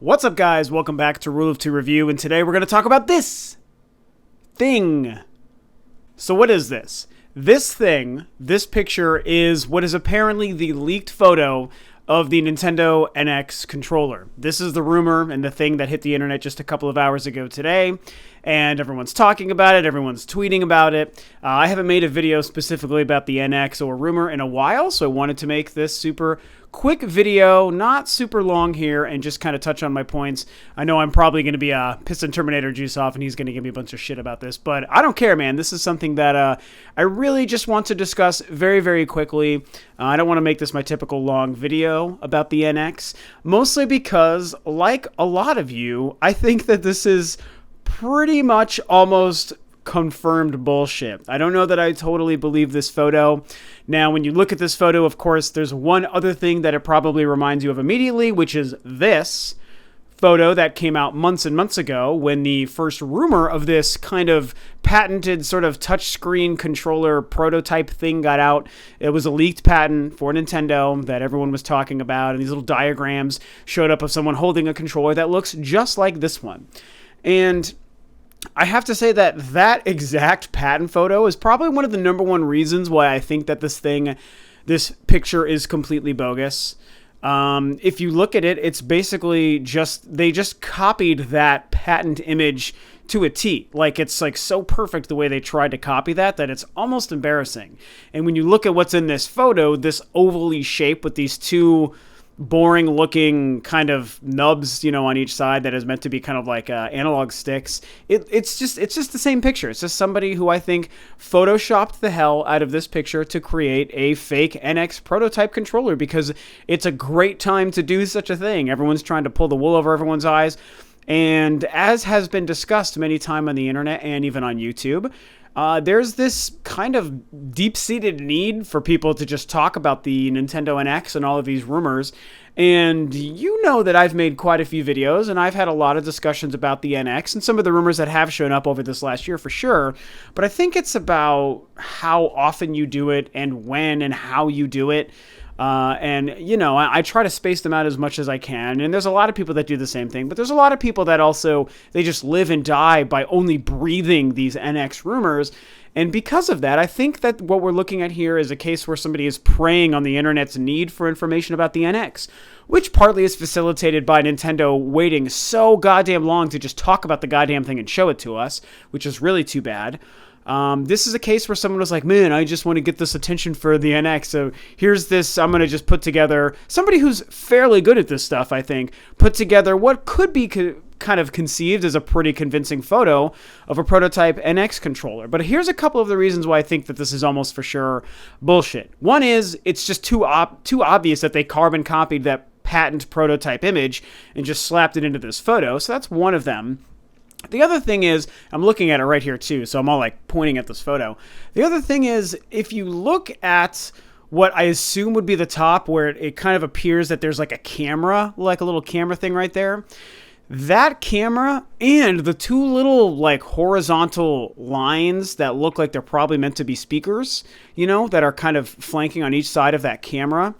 What's up, guys? Welcome back to Rule of Two Review, and today we're going to talk about this thing. So what is this? This picture is what is apparently the leaked photo of the Nintendo NX controller. This is the rumor and the thing that hit the internet just a couple of hours ago today, and everyone's talking about it, everyone's tweeting about it. I haven't made a video specifically about the NX or rumor in a while, so I wanted to make this super quick video, not super long here, and just kind of touch on my points. I know I'm probably going to be pissing Terminator Juice off, and he's going to give me a bunch of shit about this, but I don't care, man. This is something that I really just want to discuss very, very quickly. I don't want to make this my typical long video about the NX, mostly because, like a lot of you, I think that this is pretty much almost confirmed bullshit. I don't know that I totally believe this photo. Now, when you look at this photo, of course, there's one other thing that it probably reminds you of immediately, which is this photo that came out months and months ago when the first rumor of this kind of patented sort of touchscreen controller prototype thing got out. It was a leaked patent for Nintendo that everyone was talking about, and these little diagrams showed up of someone holding a controller that looks just like this one. And I have to say that that exact patent photo is probably one of the number one reasons why I think that this picture is completely bogus. If you look at it, it's basically they just copied that patent image to a T. Like, it's like so perfect the way they tried to copy that it's almost embarrassing. And when you look at what's in this photo, this ovally shape with these two boring looking kind of nubs, on each side that is meant to be kind of like analog sticks. It's just the same picture. It's just somebody who I think photoshopped the hell out of this picture to create a fake NX prototype controller, because it's a great time to do such a thing. Everyone's trying to pull the wool over everyone's eyes. And as has been discussed many times on the internet and even on YouTube, there's this kind of deep-seated need for people to just talk about the Nintendo NX and all of these rumors. And you know that I've made quite a few videos, and I've had a lot of discussions about the NX and some of the rumors that have shown up over this last year for sure. But I think it's about how often you do it and when and how you do it. I try to space them out as much as I can. And there's a lot of people that do the same thing, but there's a lot of people that also, they just live and die by only breathing these NX rumors. And because of that, I think that what we're looking at here is a case where somebody is preying on the internet's need for information about the NX, which partly is facilitated by Nintendo waiting so goddamn long to just talk about the goddamn thing and show it to us, which is really too bad. This is a case where someone was like, man, I just want to get this attention for the NX. So here's this, I'm going to just put together, somebody who's fairly good at this stuff, I think, put together what could be kind of conceived as a pretty convincing photo of a prototype NX controller. But here's a couple of the reasons why I think that this is almost for sure bullshit. One is, it's just too obvious that they carbon copied that patent prototype image and just slapped it into this photo. So that's one of them. The other thing is, I'm looking at it right here too, so I'm all like pointing at this photo. The other thing is, if you look at what I assume would be the top, where it kind of appears that there's like a camera, like a little camera thing right there, that camera and the two little like horizontal lines that look like they're probably meant to be speakers, that are kind of flanking on each side of that camera,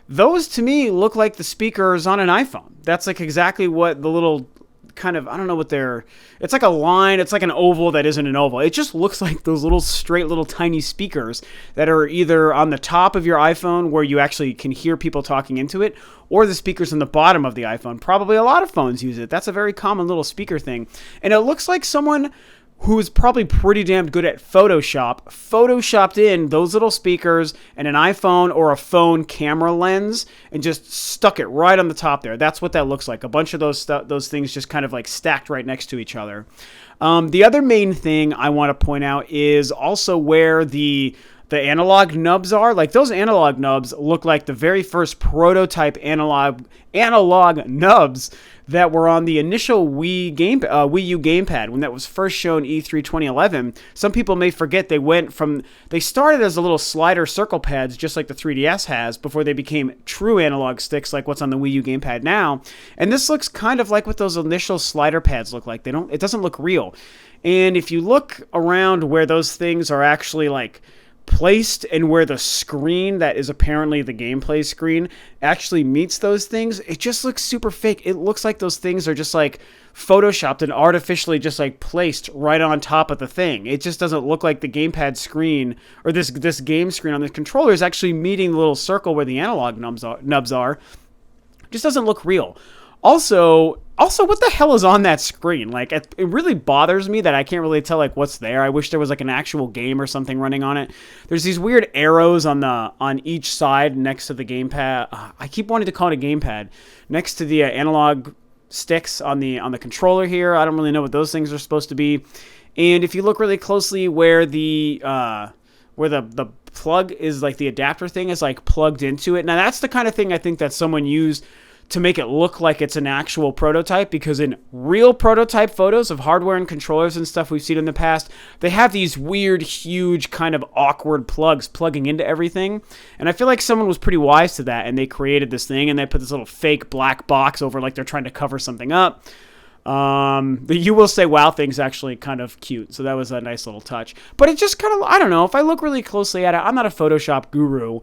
those to me look like the speakers on an iPhone. That's like exactly what the little kind of, I don't know what it's like a line, it's like an oval that isn't an oval. It just looks like those little straight little tiny speakers that are either on the top of your iPhone where you actually can hear people talking into it, or the speakers on the bottom of the iPhone. Probably a lot of phones use it. That's a very common little speaker thing. And it looks like someone who is probably pretty damn good at Photoshop, photoshopped in those little speakers and an iPhone or a phone camera lens and just stuck it right on the top there. That's what that looks like. A bunch of those things just kind of like stacked right next to each other. The other main thing I want to point out is also where the analog nubs are. Like, those analog nubs look like the very first prototype analog nubs that were on the initial Wii U gamepad when that was first shown E3 2011. Some people may forget they started as a little slider circle pads just like the 3DS has before they became true analog sticks like what's on the Wii U gamepad now. And this looks kind of like what those initial slider pads look like. It doesn't look real. And if you look around where those things are actually like placed and where the screen that is apparently the gameplay screen actually meets those things, it just looks super fake. It looks like those things are just like photoshopped and artificially just like placed right on top of the thing. It just doesn't look like the gamepad screen or this game screen on the controller is actually meeting the little circle where the analog nubs are. It just doesn't look real. Also, what the hell is on that screen? Like, it really bothers me that I can't really tell, like, what's there. I wish there was, like, an actual game or something running on it. There's these weird arrows on each side next to the gamepad. I keep wanting to call it a gamepad. Next to the analog sticks on the controller here. I don't really know what those things are supposed to be. And if you look really closely where the plug is, like, the adapter thing is, like, plugged into it. Now, that's the kind of thing I think that someone used to make it look like it's an actual prototype, because in real prototype photos of hardware and controllers and stuff we've seen in the past, they have these weird, huge, kind of awkward plugs plugging into everything. And I feel like someone was pretty wise to that, and they created this thing, and they put this little fake black box over like they're trying to cover something up. The You Will Say Wow thing's actually kind of cute, so that was a nice little touch. But it just kind of, I don't know, if I look really closely at it, I'm not a Photoshop guru.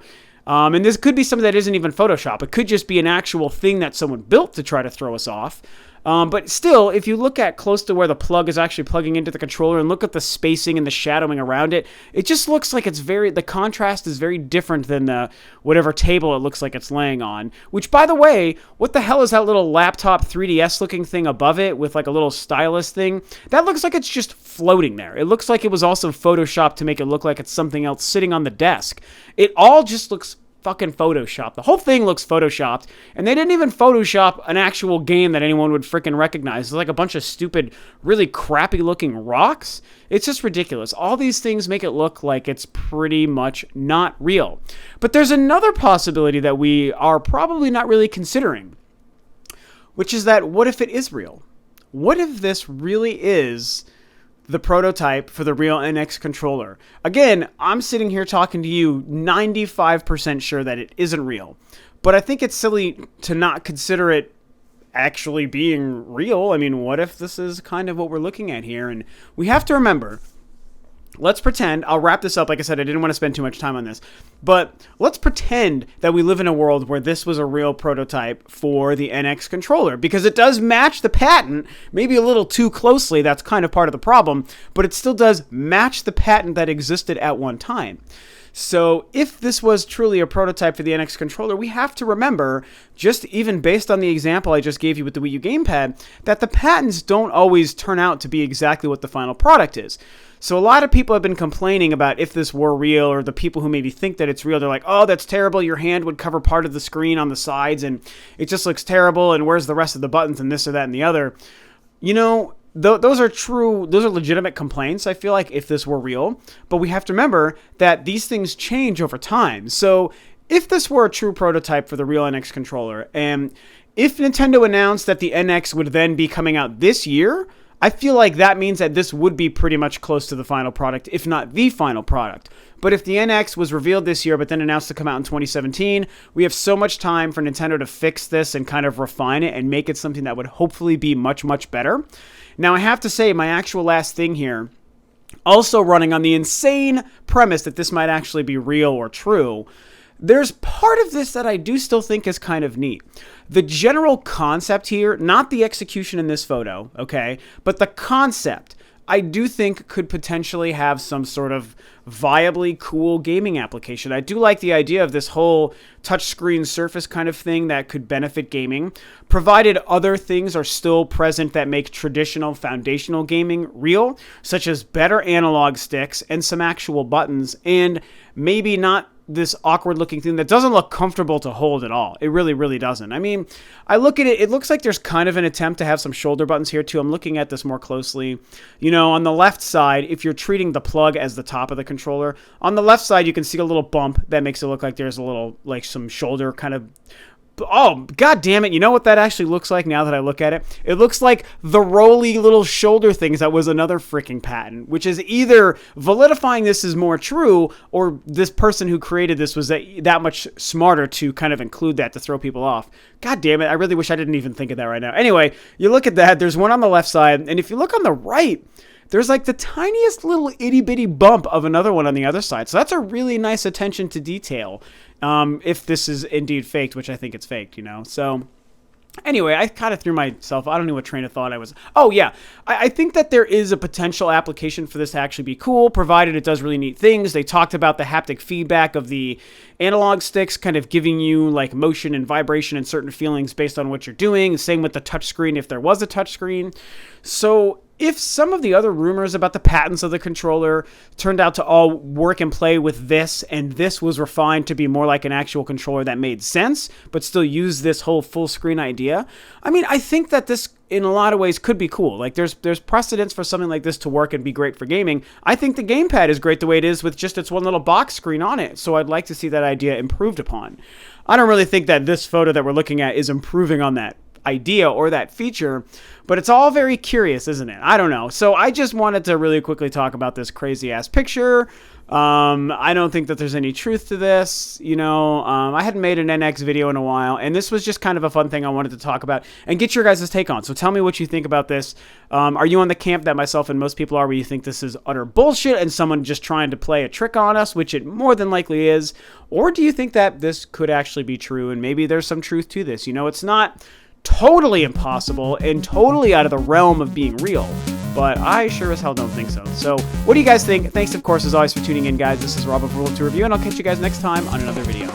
And this could be something that isn't even Photoshop. It could just be an actual thing that someone built to try to throw us off. But still, if you look at close to where the plug is actually plugging into the controller and look at the spacing and the shadowing around it, it just looks like the contrast is very different than the whatever table it looks like it's laying on. Which, by the way, what the hell is that little laptop 3DS looking thing above it with like a little stylus thing? That looks like it's just floating there. It looks like it was also photoshopped to make it look like it's something else sitting on the desk. It all just looks fucking Photoshop. The whole thing looks Photoshopped, and they didn't even Photoshop an actual game that anyone would freaking recognize. It's like a bunch of stupid, really crappy looking rocks. It's just ridiculous. All these things make it look like it's pretty much not real. But there's another possibility that we are probably not really considering, which is that what if it is real? What if this really is the prototype for the real NX controller? Again, I'm sitting here talking to you 95% sure that it isn't real. But I think it's silly to not consider it actually being real. I mean, what if this is kind of what we're looking at here? And we have to remember, let's pretend, I'll wrap this up. Like I said, I didn't want to spend too much time on this, but let's pretend that we live in a world where this was a real prototype for the NX controller, because it does match the patent, maybe a little too closely. That's kind of part of the problem, but it still does match the patent that existed at one time. So if this was truly a prototype for the NX controller, we have to remember, just even based on the example I just gave you with the Wii U gamepad, that the patents don't always turn out to be exactly what the final product is. So a lot of people have been complaining about if this were real, or the people who maybe think that it's real, they're like, oh, that's terrible. Your hand would cover part of the screen on the sides, and it just looks terrible, and where's the rest of the buttons, and this or that and the other. You know, those are true, those are legitimate complaints, I feel like, if this were real. But we have to remember that these things change over time. So if this were a true prototype for the real NX controller, and if Nintendo announced that the NX would then be coming out this year, I feel like that means that this would be pretty much close to the final product, if not the final product. But if the NX was revealed this year, but then announced to come out in 2017, we have so much time for Nintendo to fix this and kind of refine it and make it something that would hopefully be much, much better. Now, I have to say, my actual last thing here, also running on the insane premise that this might actually be real or true, there's part of this that I do still think is kind of neat. The general concept here, not the execution in this photo, okay, but the concept, I do think could potentially have some sort of viably cool gaming application. I do like the idea of this whole touchscreen surface kind of thing that could benefit gaming, provided other things are still present that make traditional foundational gaming real, such as better analog sticks and some actual buttons, and maybe not this awkward looking thing that doesn't look comfortable to hold at all. It really, really doesn't. I mean, I look at it, it looks like there's kind of an attempt to have some shoulder buttons here too. I'm looking at this more closely. You know, on the left side, if you're treating the plug as the top of the controller, on the left side, you can see a little bump that makes it look like there's a little, like some shoulder kind of. Oh, god damn it. You know what that actually looks like now that I look at it? It looks like the roly little shoulder things that was another freaking patent, which is either validifying this is more true, or this person who created this was that much smarter to kind of include that to throw people off. God damn it. I really wish I didn't even think of that right now. Anyway, you look at that. There's one on the left side, and if you look on the right, there's like the tiniest little itty bitty bump of another one on the other side. So that's a really nice attention to detail. If this is indeed faked, which I think it's faked, you know. So anyway, I kind of threw myself, I don't know what train of thought I was. Oh, yeah. I think that there is a potential application for this to actually be cool, provided it does really neat things. They talked about the haptic feedback of the analog sticks kind of giving you like motion and vibration and certain feelings based on what you're doing. Same with the touchscreen if there was a touchscreen. So if some of the other rumors about the patents of the controller turned out to all work and play with this, and this was refined to be more like an actual controller that made sense, but still used this whole full screen idea, I mean, I think that this, in a lot of ways, could be cool. Like, there's precedence for something like this to work and be great for gaming. I think the gamepad is great the way it is with just its one little box screen on it, so I'd like to see that idea improved upon. I don't really think that this photo that we're looking at is improving on that idea or that feature, but it's all very curious, isn't it? I don't know. So I just wanted to really quickly talk about this crazy ass picture. I don't think that there's any truth to this. You know, I hadn't made an NX video in a while, and this was just kind of a fun thing I wanted to talk about and get your guys' take on. So tell me what you think about this. Are you on the camp that myself and most people are, where you think this is utter bullshit and someone just trying to play a trick on us, which it more than likely is? Or do you think that this could actually be true and maybe there's some truth to this? You know, it's not totally impossible and totally out of the realm of being real, but I sure as hell don't think so. So what do you guys think? Thanks, of course, as always, for tuning in, guys. This is Rob of Rule 2 Review, and I'll catch you guys next time on another video.